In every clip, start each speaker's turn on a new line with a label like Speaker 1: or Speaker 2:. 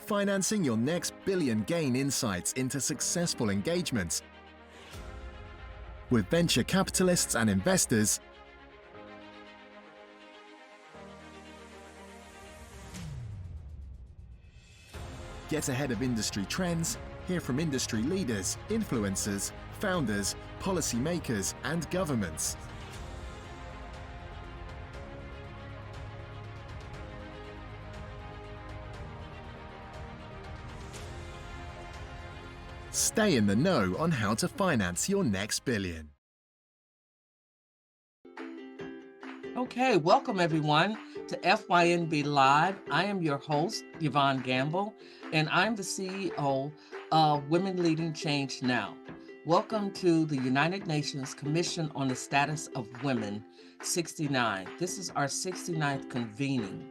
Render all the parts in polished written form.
Speaker 1: financing your next billion. Gain insights into successful engagements with venture capitalists and investors. Get ahead of industry trends, hear from industry leaders, influencers, founders, policymakers, and governments. Stay in the know on how to finance your next billion.
Speaker 2: Okay, welcome everyone to FYNB Live. I am your host, Yvonne Gamble, and I'm the CEO of Women Leading Change Now. Welcome to the United Nations Commission on the Status of Women, 69. This is our 69th convening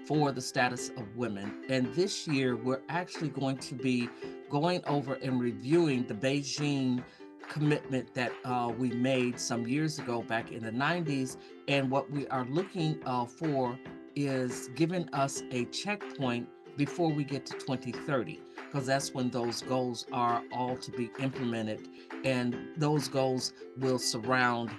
Speaker 2: for the status of women. And this year, we're actually going to be going over and reviewing the Beijing commitment that we made some years ago back in the 90s. And what we are looking for is giving us a checkpoint before we get to 2030, because that's when those goals are all to be implemented. And those goals will surround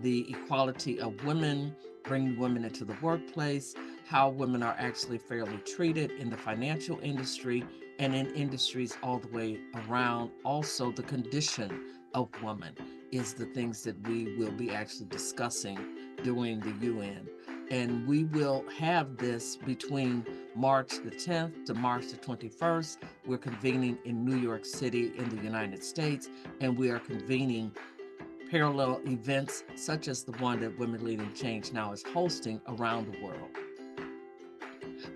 Speaker 2: the equality of women, bringing women into the workplace, how women are actually fairly treated in the financial industry and in industries all the way around. Also, the condition of women is the things that we will be actually discussing during the UN. And we will have this between March the 10th to March the 21st. We're convening in New York City in the United States, and we are convening parallel events such as the one that Women Leading Change Now is hosting around the world.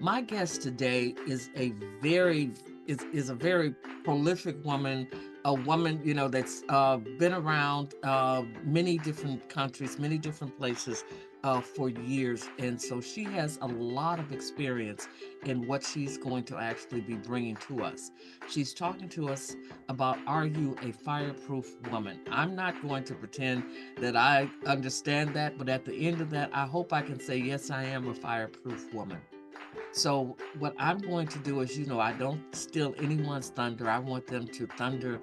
Speaker 2: My guest today is a very prolific woman, a woman, that's been around many different countries, many different places for years. And so she has a lot of experience in what she's going to actually be bringing to us. She's talking to us about, are you a fireproof woman? I'm not going to pretend that I understand that, but at the end of that, I hope I can say, yes, I am a fireproof woman. So what I'm going to do is, I don't steal anyone's thunder. I want them to thunder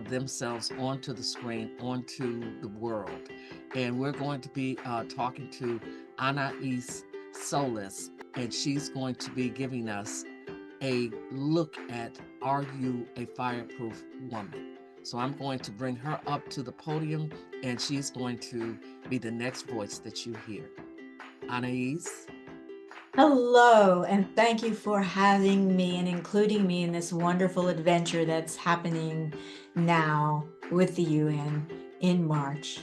Speaker 2: themselves onto the screen, onto the world. And we're going to be talking to Anaiis Salles, and she's going to be giving us a look at, are you a fireproof woman? So I'm going to bring her up to the podium, and she's going to be the next voice that you hear. Anaiis.
Speaker 3: Hello, and thank you for having me and including me in this wonderful adventure that's happening now with the UN in March.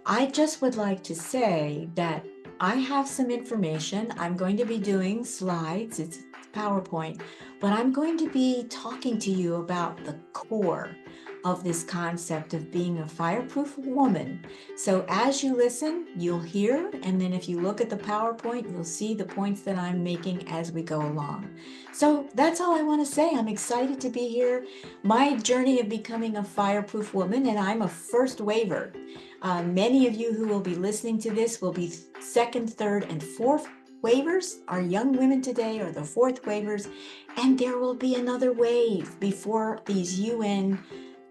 Speaker 3: I just would like to say that I have some information. I'm going to be doing slides, it's PowerPoint, but I'm going to be talking to you about the core of this concept of being a fireproof woman. So as you listen, you'll hear, and then if you look at the PowerPoint, you'll see the points that I'm making as we go along. So that's all I want to say. I'm excited to be here. My journey of becoming a fireproof woman, and I'm a first waver. Many of you who will be listening to this will be second, third, and fourth waivers. Our young women today are the fourth waivers, and there will be another wave before these UN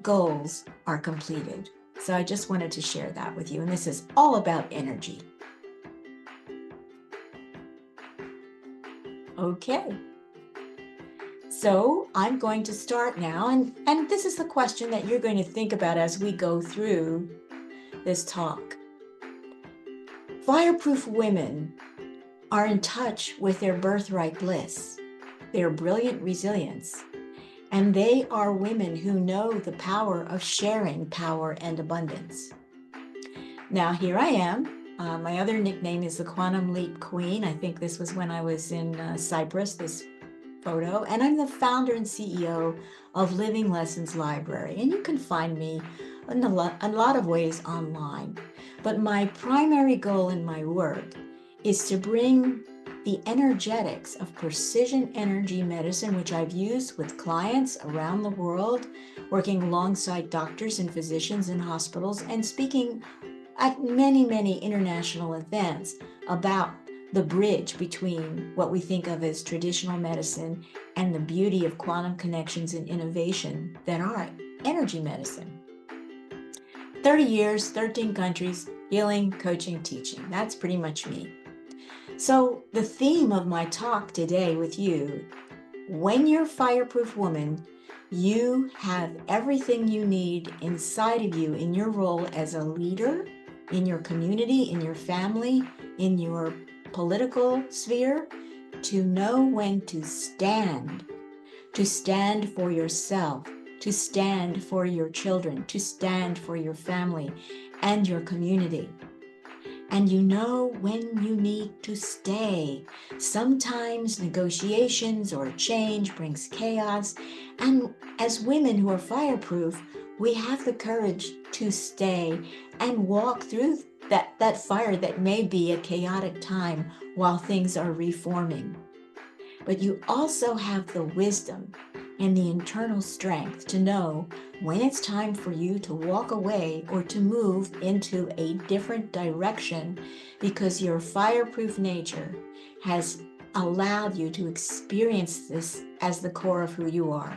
Speaker 3: goals are completed. So I just wanted to share that with you. And this is all about energy. Okay. So I'm going to start now. And this is the question that you're going to think about as we go through this talk. Fireproof women are in touch with their birthright bliss, their brilliant resilience, and they are women who know the power of sharing power and abundance. Now, here I am. My other nickname is the Quantum Leap Queen. I think this was when I was in Cyprus, this photo. And I'm the founder and CEO of Living Lessons Library. And you can find me in a lot of ways online. But my primary goal in my work is to bring the energetics of precision energy medicine, which I've used with clients around the world, working alongside doctors and physicians in hospitals and speaking at many, many international events about the bridge between what we think of as traditional medicine and the beauty of quantum connections and innovation that are energy medicine. 30 years, 13 countries, healing, coaching, teaching. That's pretty much me. So the theme of my talk today with you, when you're a fireproof woman, you have everything you need inside of you in your role as a leader, in your community, in your family, in your political sphere, to know when to stand for yourself, to stand for your children, to stand for your family and your community. And you know when you need to stay. Sometimes negotiations or change brings chaos. And as women who are fireproof, we have the courage to stay and walk through that fire that may be a chaotic time while things are reforming. But you also have the wisdom and the internal strength to know when it's time for you to walk away or to move into a different direction, because your fireproof nature has allowed you to experience this as the core of who you are.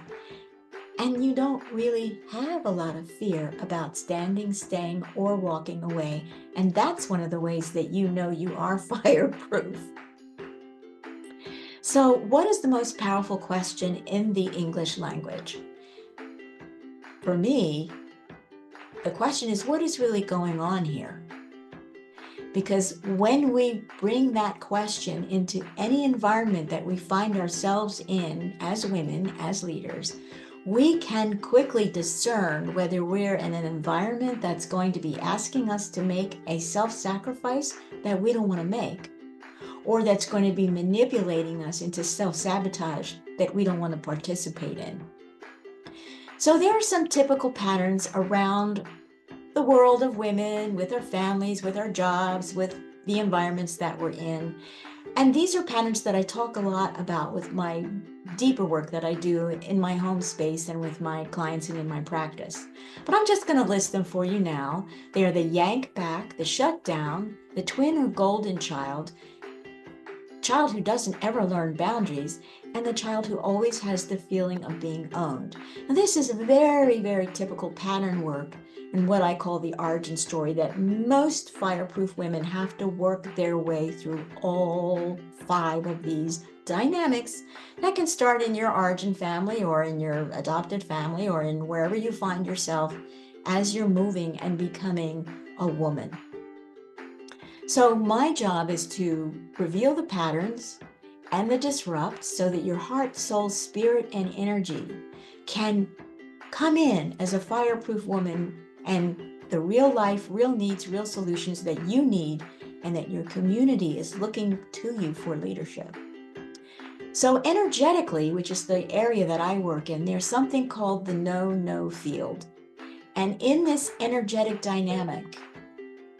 Speaker 3: And you don't really have a lot of fear about standing, staying, or walking away. And that's one of the ways that you know you are fireproof. So, what is the most powerful question in the English language? For me, the question is, what is really going on here? Because when we bring that question into any environment that we find ourselves in as women, as leaders, we can quickly discern whether we're in an environment that's going to be asking us to make a self-sacrifice that we don't want to make, or that's going to be manipulating us into self-sabotage that we don't want to participate in. So there are some typical patterns around the world of women, with our families, with our jobs, with the environments that we're in. And these are patterns that I talk a lot about with my deeper work that I do in my home space and with my clients and in my practice. But I'm just going to list them for you now. They are the yank back, the shut down, the twin or golden child who doesn't ever learn boundaries, and the child who always has the feeling of being owned. Now, this is very, very typical pattern work in what I call the origin story that most fireproof women have to work their way through all 5 of these dynamics that can start in your origin family or in your adopted family or in wherever you find yourself as you're moving and becoming a woman. So my job is to reveal the patterns and the disrupts so that your heart, soul, spirit, and energy can come in as a fireproof woman and the real life, real needs, real solutions that you need and that your community is looking to you for leadership. So energetically, which is the area that I work in, there's something called the no field. And in this energetic dynamic,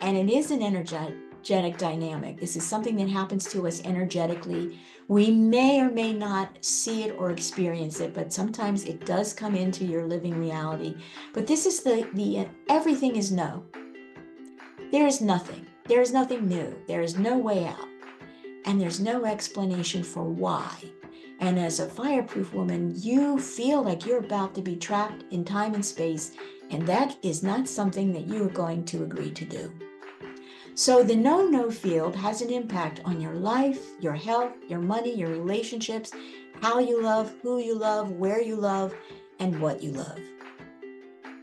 Speaker 3: and it is an energetic dynamic. This is something that happens to us energetically. We may or may not see it or experience it, but sometimes it does come into your living reality. But this is the everything is no. There is nothing. There is nothing new. There is no way out. And there's no explanation for why. And as a fireproof woman, you feel like you're about to be trapped in time and space, and that is not something that you are going to agree to do. So the no field has an impact on your life, your health, your money, your relationships, how you love, who you love, where you love, and what you love.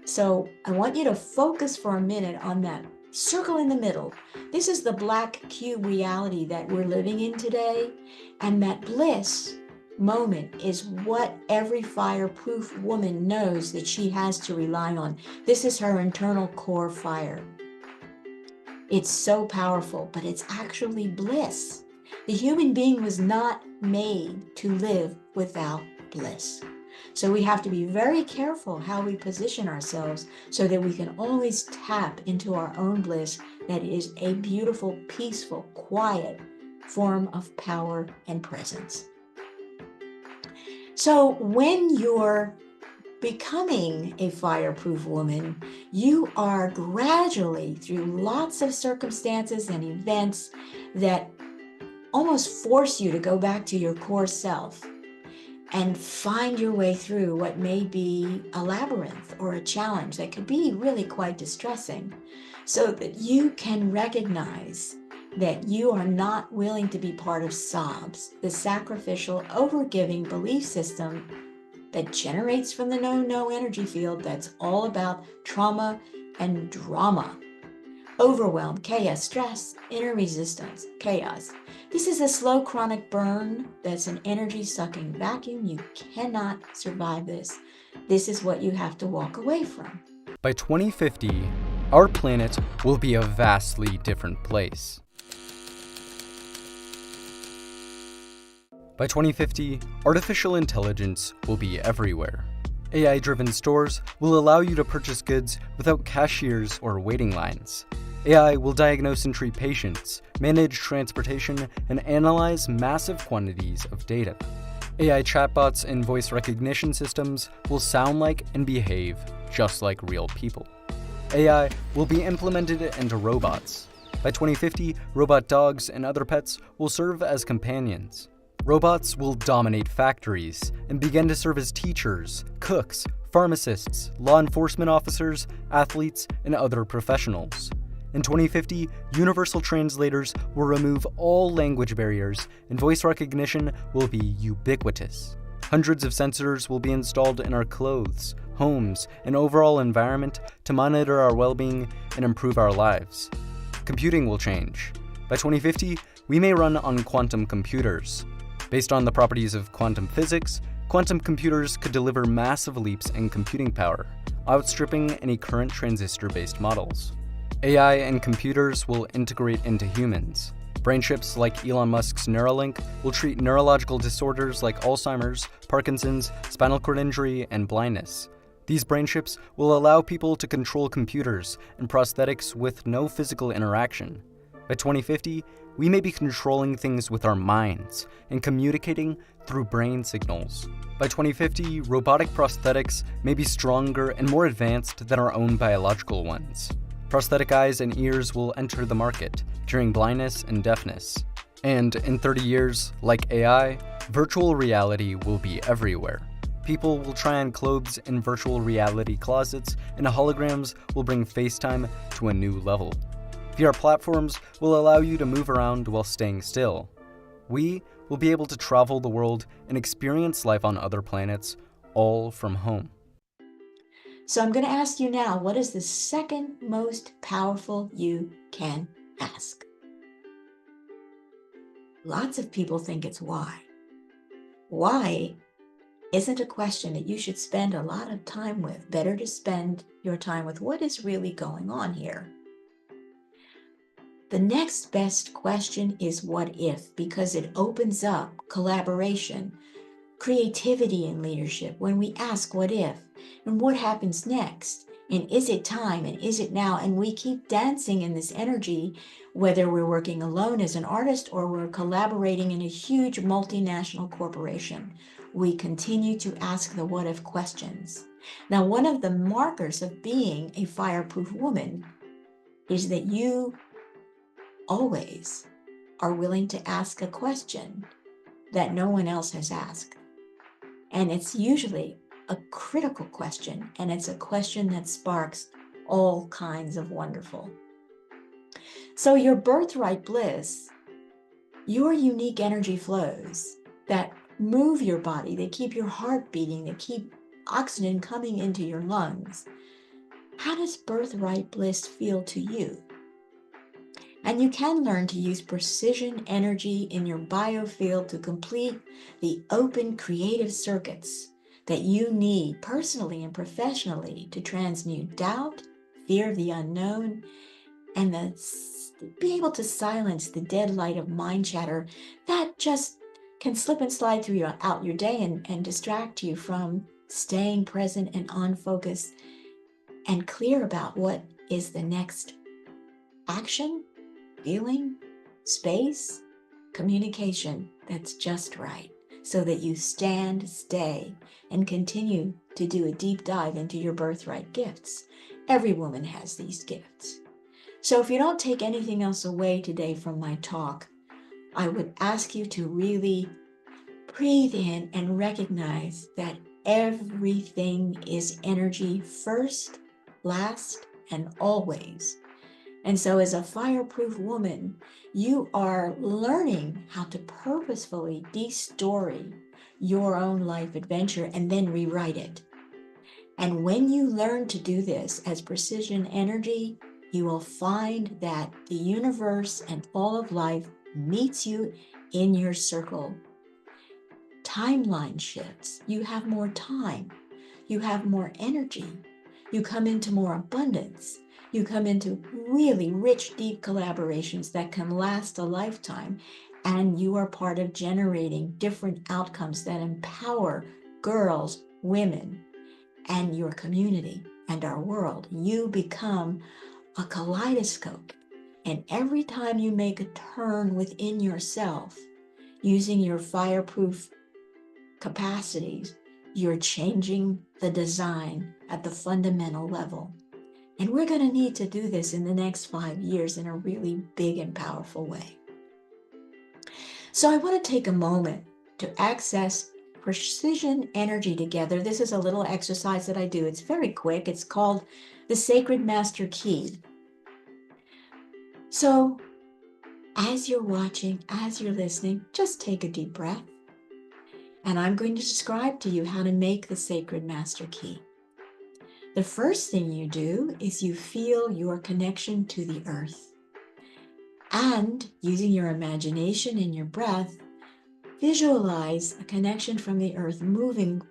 Speaker 3: So I want you to focus for a minute on that circle in the middle. This is the black cube reality that we're living in today. And that bliss moment is what every fireproof woman knows that she has to rely on. This is her internal core fire. It's so powerful, but it's actually bliss. The human being was not made to live without bliss. So we have to be very careful how we position ourselves so that we can always tap into our own bliss that is a beautiful, peaceful, quiet form of power and presence. So when you're becoming a fireproof woman, you are gradually, through lots of circumstances and events that almost force you to go back to your core self and find your way through what may be a labyrinth or a challenge that could be really quite distressing, so that you can recognize that you are not willing to be part of SOBS, the sacrificial, overgiving belief system that generates from the no energy field that's all about trauma and drama. Overwhelm, chaos, stress, inner resistance, chaos. This is a slow chronic burn that's an energy sucking vacuum. You cannot survive this. This is what you have to walk away from.
Speaker 4: By 2050, our planet will be a vastly different place. By 2050, artificial intelligence will be everywhere. AI-driven stores will allow you to purchase goods without cashiers or waiting lines. AI will diagnose and treat patients, manage transportation, and analyze massive quantities of data. AI chatbots and voice recognition systems will sound like and behave just like real people. AI will be implemented into robots. By 2050, robot dogs and other pets will serve as companions. Robots will dominate factories and begin to serve as teachers, cooks, pharmacists, law enforcement officers, athletes, and other professionals. In 2050, universal translators will remove all language barriers, and voice recognition will be ubiquitous. Hundreds of sensors will be installed in our clothes, homes, and overall environment to monitor our well-being and improve our lives. Computing will change. By 2050, we may run on quantum computers. Based on the properties of quantum physics, quantum computers could deliver massive leaps in computing power, outstripping any current transistor-based models. AI and computers will integrate into humans. Brain chips like Elon Musk's Neuralink will treat neurological disorders like Alzheimer's, Parkinson's, spinal cord injury, and blindness. These brain chips will allow people to control computers and prosthetics with no physical interaction. By 2050, we may be controlling things with our minds and communicating through brain signals. By 2050, robotic prosthetics may be stronger and more advanced than our own biological ones. Prosthetic eyes and ears will enter the market, curing blindness and deafness. And in 30 years, like AI, virtual reality will be everywhere. People will try on clothes in virtual reality closets, and holograms will bring FaceTime to a new level. VR platforms will allow you to move around while staying still. We will be able to travel the world and experience life on other planets, all from home.
Speaker 3: So I'm going to ask you now, what is the second most powerful you can ask? Lots of people think it's why. Why isn't a question that you should spend a lot of time with. Better to spend your time with what is really going on here. The next best question is what if, because it opens up collaboration, creativity in leadership when we ask what if and what happens next, and is it time and is it now, and we keep dancing in this energy, whether we're working alone as an artist or we're collaborating in a huge multinational corporation. We continue to ask the what if questions. Now, one of the markers of being a fireproof woman is that you always are willing to ask a question that no one else has asked. And it's usually a critical question, and it's a question that sparks all kinds of wonderful. So your birthright bliss, your unique energy flows that move your body, they keep your heart beating, they keep oxygen coming into your lungs. How does birthright bliss feel to you? And you can learn to use precision energy in your biofield to complete the open creative circuits that you need personally and professionally to transmute doubt, fear of the unknown, and be able to silence the dead light of mind chatter that just can slip and slide out your day and distract you from staying present and on focus and clear about what is the next action, feeling, space, communication that's just right, so that you stay, and continue to do a deep dive into your birthright gifts. Every woman has these gifts. So if you don't take anything else away today from my talk, I would ask you to really breathe in and recognize that everything is energy first, last, and always. And so, as a fireproof woman, you are learning how to purposefully de-story your own life adventure and then rewrite it. And when you learn to do this as precision energy, you will find that the universe and all of life meets you in your circle. Timeline shifts. You have more time. You have more energy. You come into more abundance. You come into really rich, deep collaborations that can last a lifetime. And you are part of generating different outcomes that empower girls, women, and your community and our world. You become a kaleidoscope. And every time you make a turn within yourself, using your fireproof capacities, you're changing the design at the fundamental level. And we're going to need to do this in the next 5 years in a really big and powerful way. So I want to take a moment to access precision energy together. This is a little exercise that I do. It's very quick. It's called the Sacred Master Key. So as you're watching, as you're listening, just take a deep breath. And I'm going to describe to you how to make the Sacred Master Key. The first thing you do is you feel your connection to the earth. And using your imagination and your breath, visualize a connection from the earth moving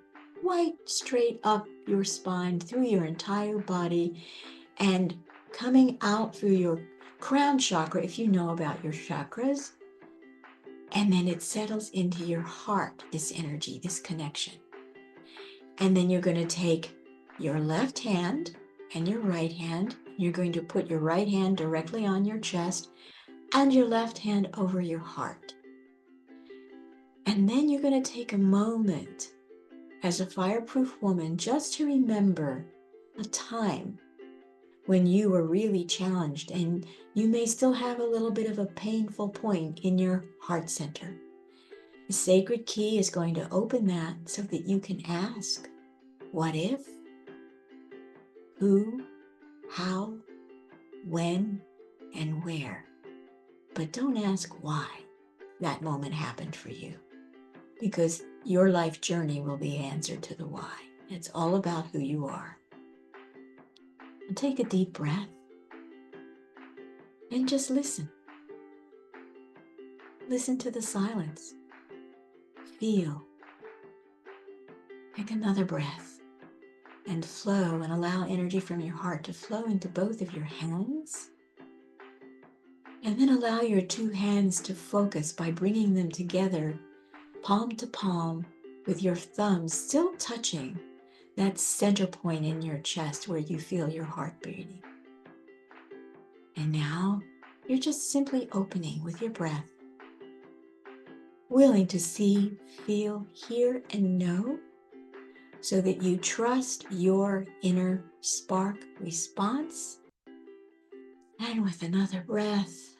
Speaker 3: right straight up your spine, through your entire body, and coming out through your crown chakra, if you know about your chakras. And then it settles into your heart, this energy, this connection. And then you're going to take your left hand and your right hand. You're going to put your right hand directly on your chest and your left hand over your heart. And then you're going to take a moment as a fireproof woman just to remember a time when you were really challenged and you may still have a little bit of a painful point in your heart center. The sacred key is going to open that so that you can ask, what if, who, how, when, and where. But don't ask why that moment happened for you, because your life journey will be answered to the why. It's all about who you are. And take a deep breath and just listen. Listen to the silence. Feel. Take another breath and flow and allow energy from your heart to flow into both of your hands. And then allow your two hands to focus by bringing them together, palm to palm, with your thumbs still touching that center point in your chest where you feel your heart beating. And now you're just simply opening with your breath, willing to see, feel, hear, and know, so that you trust your inner spark response. And with another breath,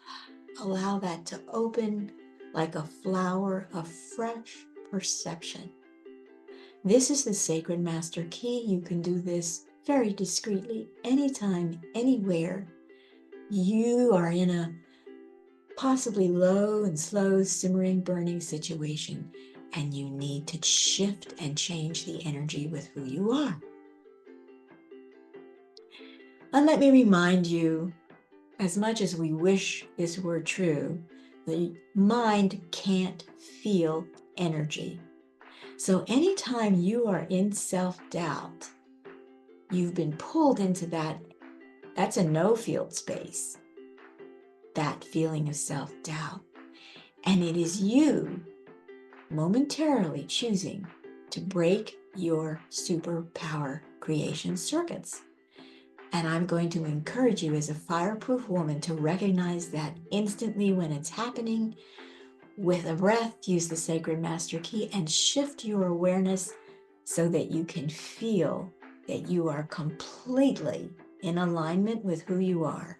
Speaker 3: allow that to open like a flower of fresh perception. This is the Sacred Master Key. You can do this very discreetly, anytime, anywhere. You are in a possibly low and slow, simmering, burning situation, and you need to shift and change the energy with who you are. And let me remind you, as much as we wish this were true, the mind can't feel energy. So anytime you are in self-doubt, you've been pulled into that's a no field space, that feeling of self-doubt. And it is you momentarily choosing to break your superpower creation circuits. And I'm going to encourage you as a fireproof woman to recognize that instantly when it's happening. With a breath, use the Sacred Master Key and shift your awareness so that you can feel that you are completely in alignment with who you are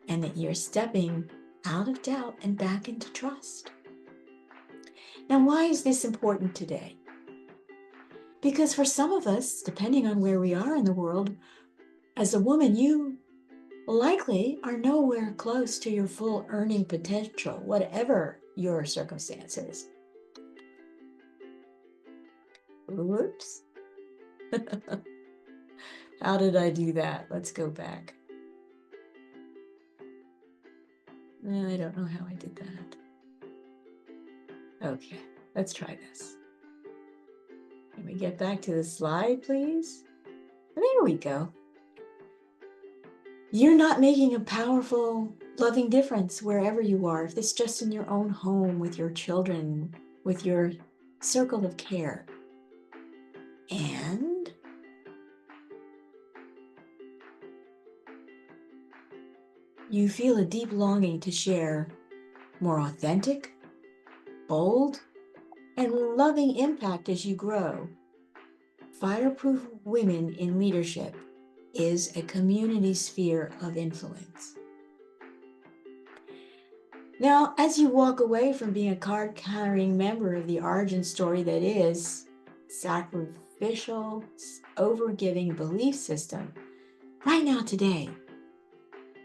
Speaker 3: and that you're stepping out of doubt and back into trust. Now, why is this important today? Because for some of us, depending on where we are in the world, as a woman, you likely are nowhere close to your full earning potential, whatever your circumstances. Whoops. How did I do that? Let's go back. I don't know how I did that. Okay, let's try this. Can we get back to the slide, please? There we go. You're not making a powerful, loving difference wherever you are. If it's just in your own home, with your children, with your circle of care. And you feel a deep longing to share more authentic, bold, and loving impact as you grow. Fireproof Women in Leadership is a community sphere of influence. Now, as you walk away from being a card-carrying member of the origin story that is sacrificial, overgiving belief system, right now today,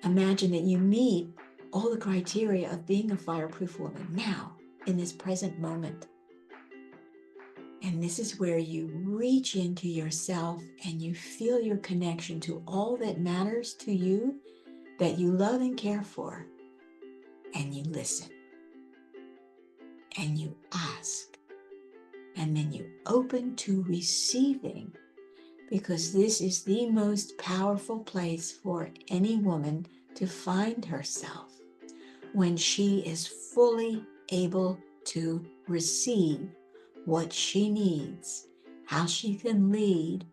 Speaker 3: imagine that you meet all the criteria of being a fireproof woman now, in this present moment. And this is where you reach into yourself and you feel your connection to all that matters to you, that you love and care for. And you listen. And you ask. And then you open to receiving, because this is the most powerful place for any woman to find herself, when she is fully able to receive what she needs, how she can lead,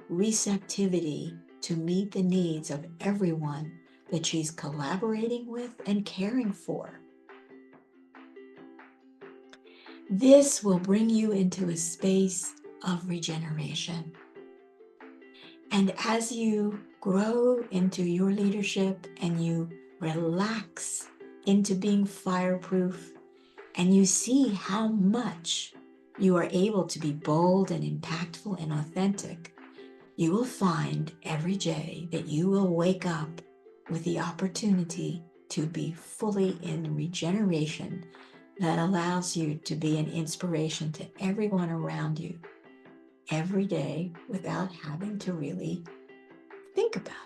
Speaker 3: receptivity to meet the needs of everyone that she's collaborating with and caring for. This will bring you into a space of regeneration. And as you grow into your leadership and you relax into being fireproof, and you see how much you are able to be bold and impactful and authentic, you will find every day that you will wake up with the opportunity to be fully in regeneration that allows you to be an inspiration to everyone around you every day without having to really think about it.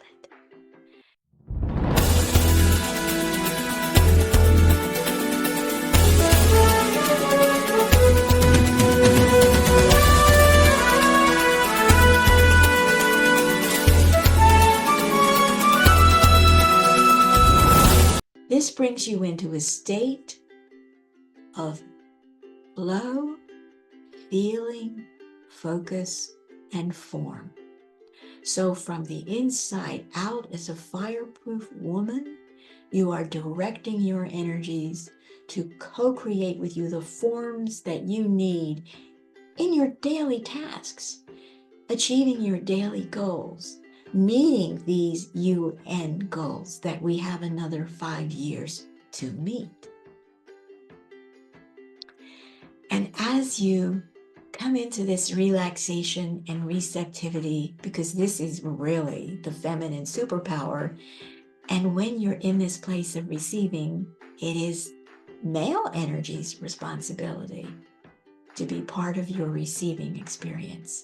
Speaker 3: This brings you into a state of flow, feeling, focus, and form. So from the inside out, as a fireproof woman, you are directing your energies to co-create with you the forms that you need in your daily tasks, achieving your daily goals, meeting these UN goals that we have another 5 years to meet. And as you come into this relaxation and receptivity, because this is really the feminine superpower, and when you're in this place of receiving, it is male energy's responsibility to be part of your receiving experience.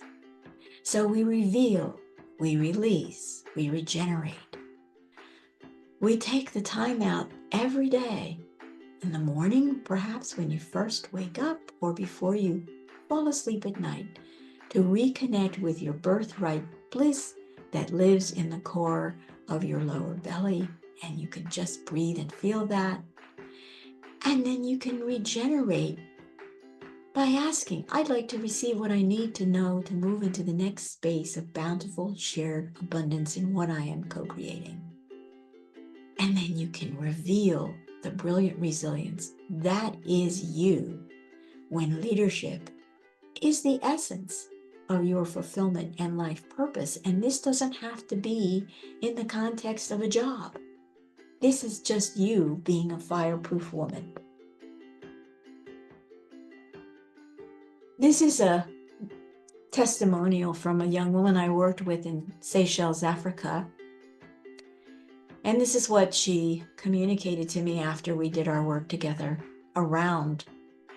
Speaker 3: So we reveal, we release, we regenerate. We take the time out every day, in the morning, perhaps when you first wake up, or before you fall asleep at night, to reconnect with your birthright bliss that lives in the core of your lower belly. And you can just breathe and feel that. And then you can regenerate by asking, I'd like to receive what I need to know to move into the next space of bountiful shared abundance in what I am co-creating. And then you can reveal the brilliant resilience that is you, when leadership is the essence of your fulfillment and life purpose. And this doesn't have to be in the context of a job. This is just you being a fireproof woman. This is a testimonial from a young woman I worked with in Seychelles, Africa. And this is what she communicated to me after we did our work together around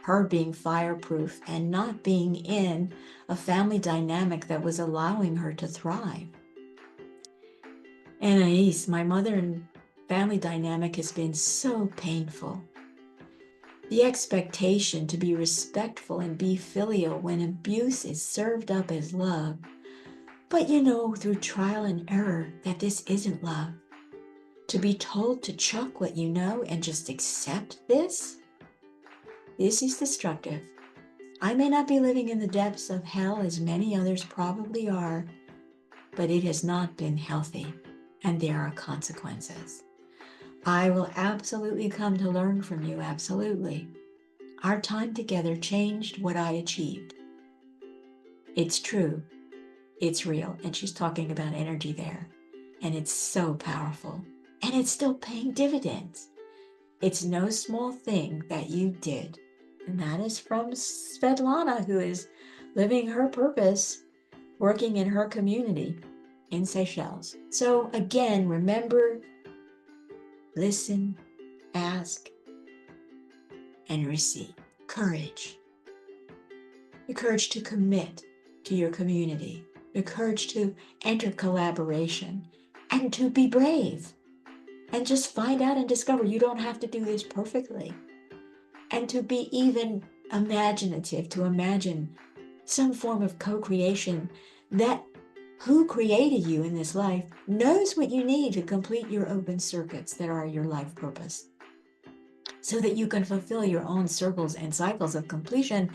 Speaker 3: her being fireproof and not being in a family dynamic that was allowing her to thrive. Anaiis, my mother and family dynamic has been so painful. The expectation to be respectful and be filial when abuse is served up as love. But you know through trial and error that this isn't love. To be told to chuck what you know and just accept this? This is destructive. I may not be living in the depths of hell as many others probably are, but it has not been healthy, and there are consequences. I will absolutely come to learn from you, absolutely. Our time together changed what I achieved. It's true, it's real, and she's talking about energy there, and it's so powerful, and it's still paying dividends. It's no small thing that you did, and that is from Svetlana, who is living her purpose, working in her community in Seychelles. So again, remember, listen, ask, and receive. Courage. The courage to commit to your community. The courage to enter collaboration and to be brave. And just find out and discover you don't have to do this perfectly. And to be even imaginative, to imagine some form of co-creation that who created you in this life knows what you need to complete your open circuits that are your life purpose, so that you can fulfill your own circles and cycles of completion.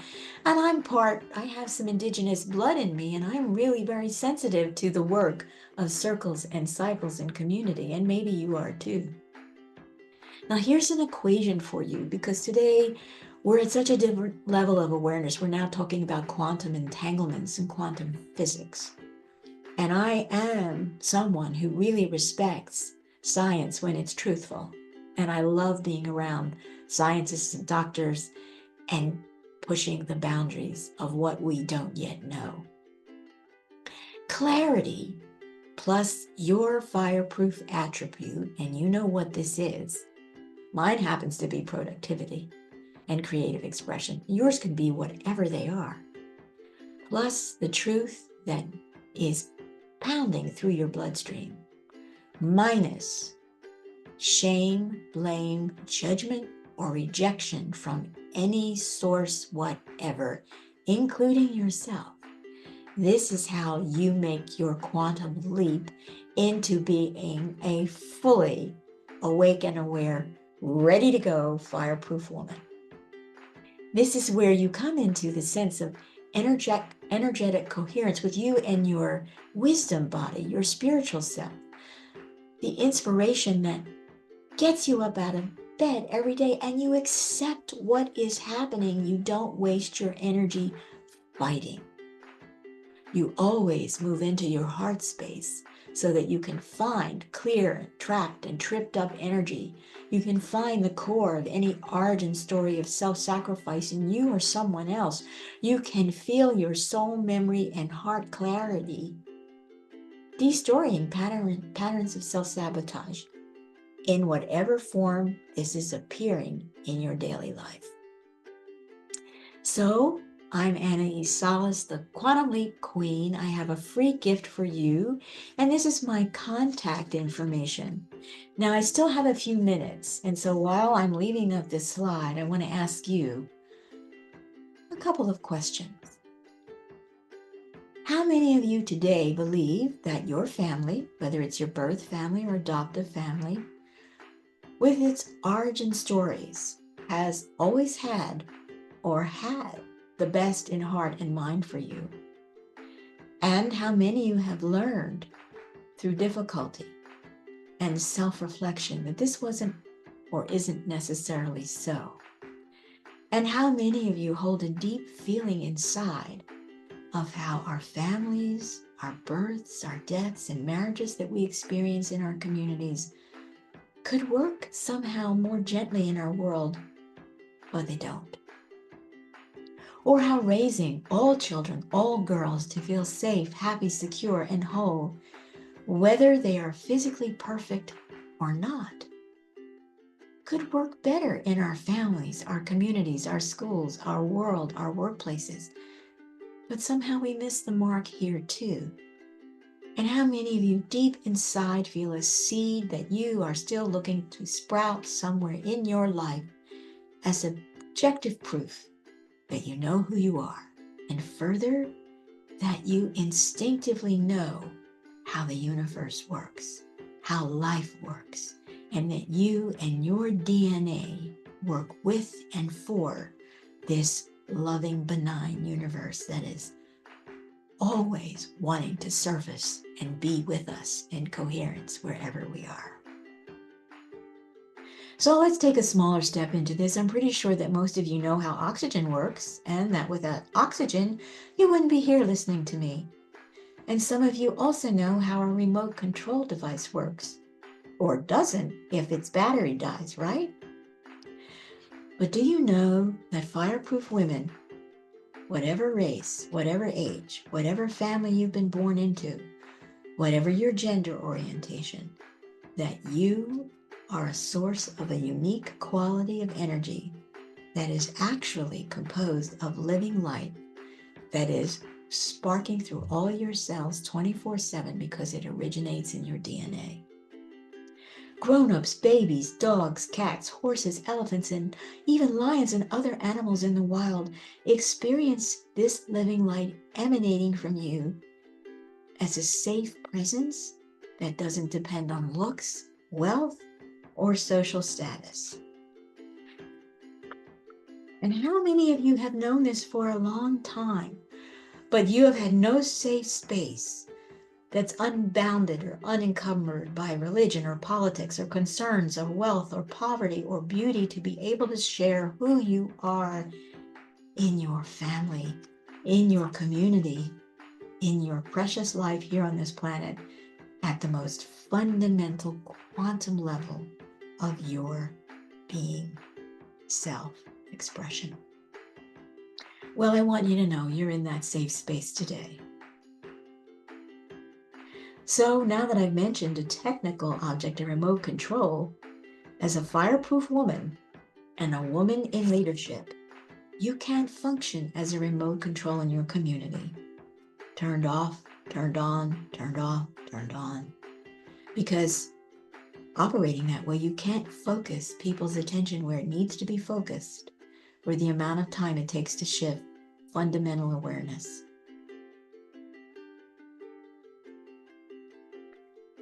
Speaker 3: And I have some indigenous blood in me, and I'm really very sensitive to the work of circles and cycles in community, and maybe you are too. Now here's an equation for you, because today we're at such a different level of awareness. We're now talking about quantum entanglements and quantum physics. And I am someone who really respects science when it's truthful. And I love being around scientists and doctors and pushing the boundaries of what we don't yet know. Clarity plus your fireproof attribute, and you know what this is. Mine happens to be productivity and creative expression. Yours can be whatever they are. Plus the truth that is pounding through your bloodstream, minus shame, blame, judgment, or rejection from any source whatever, including yourself. This is how you make your quantum leap into being a fully awake and aware, ready to go fireproof woman. This is where you come into the sense of energetic coherence with you and your wisdom body, your spiritual self. The inspiration that gets you up out of bed every day, and you accept what is happening. You don't waste your energy fighting. You always move into your heart space so that you can find clear, trapped, and tripped up energy. You can find the core of any origin story of self-sacrifice in you or someone else. You can feel your soul memory and heart clarity, destroying patterns of self-sabotage in whatever form this is appearing in your daily life. So, I'm Anaiis Salles, the Quantum Leap Queen. I have a free gift for you, and this is my contact information. Now, I still have a few minutes, and so while I'm leaving up this slide, I want to ask you a couple of questions. How many of you today believe that your family, whether it's your birth family or adoptive family, with its origin stories, has always had or had the best in heart and mind for you? And how many of you have learned through difficulty and self-reflection that this wasn't or isn't necessarily so? And how many of you hold a deep feeling inside of how our families, our births, our deaths, and marriages that we experience in our communities could work somehow more gently in our world, but they don't. Or how raising all children, all girls, to feel safe, happy, secure, and whole, whether they are physically perfect or not, could work better in our families, our communities, our schools, our world, our workplaces. But somehow we miss the mark here too. And how many of you deep inside feel a seed that you are still looking to sprout somewhere in your life as objective proof that you know who you are, and further, that you instinctively know how the universe works, how life works, and that you and your DNA work with and for this loving, benign universe that is always wanting to surface and be with us in coherence wherever we are. So let's take a smaller step into this. I'm pretty sure that most of you know how oxygen works, and that without oxygen, you wouldn't be here listening to me. And some of you also know how a remote control device works, or doesn't if its battery dies, right? But do you know that fireproof women, whatever race, whatever age, whatever family you've been born into, whatever your gender orientation, that you are a source of a unique quality of energy that is actually composed of living light that is sparking through all your cells 24/7 because it originates in your DNA. Grown-ups, babies, dogs, cats, horses, elephants, and even lions and other animals in the wild experience this living light emanating from you as a safe presence that doesn't depend on looks, wealth, or social status. And how many of you have known this for a long time, but you have had no safe space that's unbounded or unencumbered by religion or politics or concerns of wealth or poverty or beauty to be able to share who you are in your family, in your community, in your precious life here on this planet at the most fundamental quantum level of your being, self-expression? Well, I want you to know you're in that safe space today. So now that I've mentioned a technical object, a remote control, as a fireproof woman and a woman in leadership, you can't function as a remote control in your community. Turned off, turned on, turned off, turned on. Because operating that way, you can't focus people's attention where it needs to be focused for the amount of time it takes to shift fundamental awareness.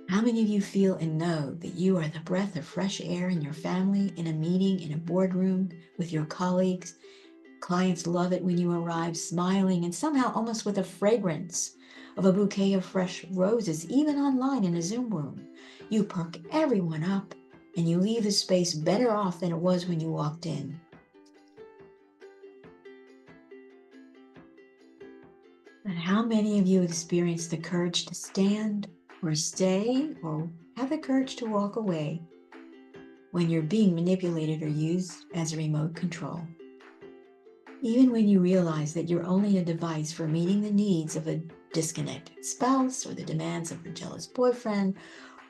Speaker 3: How many of you feel and know that you are the breath of fresh air in your family, in a meeting, in a boardroom, with your colleagues? Clients love it when you arrive smiling and somehow almost with a fragrance of a bouquet of fresh roses, even online in a Zoom room. You perk everyone up and you leave the space better off than it was when you walked in. But how many of you experience the courage to stand or stay or have the courage to walk away when you're being manipulated or used as a remote control? Even when you realize that you're only a device for meeting the needs of a disconnected spouse or the demands of a jealous boyfriend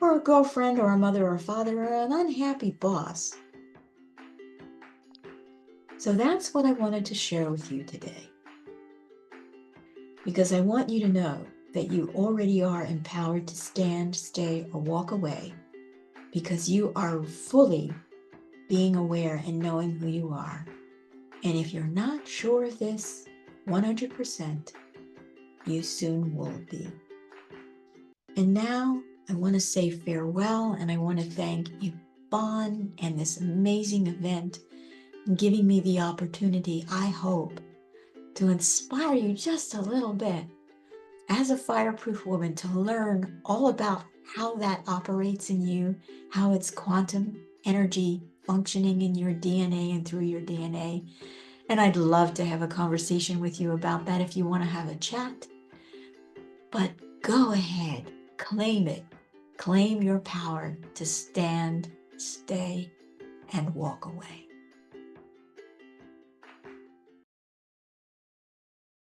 Speaker 3: or a girlfriend or a mother or a father or an unhappy boss. So that's what I wanted to share with you today. Because I want you to know that you already are empowered to stand, stay, or walk away because you are fully being aware and knowing who you are. And if you're not sure of this 100%, you soon will be. And now I want to say farewell, and I want to thank Yvonne and this amazing event giving me the opportunity, I hope, to inspire you just a little bit as a fireproof woman to learn all about how that operates in you, how it's quantum energy functioning in your DNA and through your DNA. And I'd love to have a conversation with you about that if you want to have a chat. But go ahead, claim it. Claim your power to stand, stay, and walk away.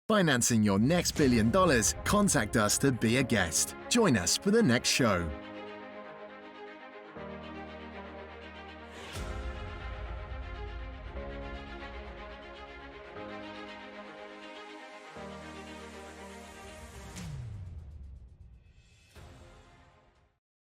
Speaker 1: Financing your next $1 billion? Contact us to be a guest. Join us for the next show.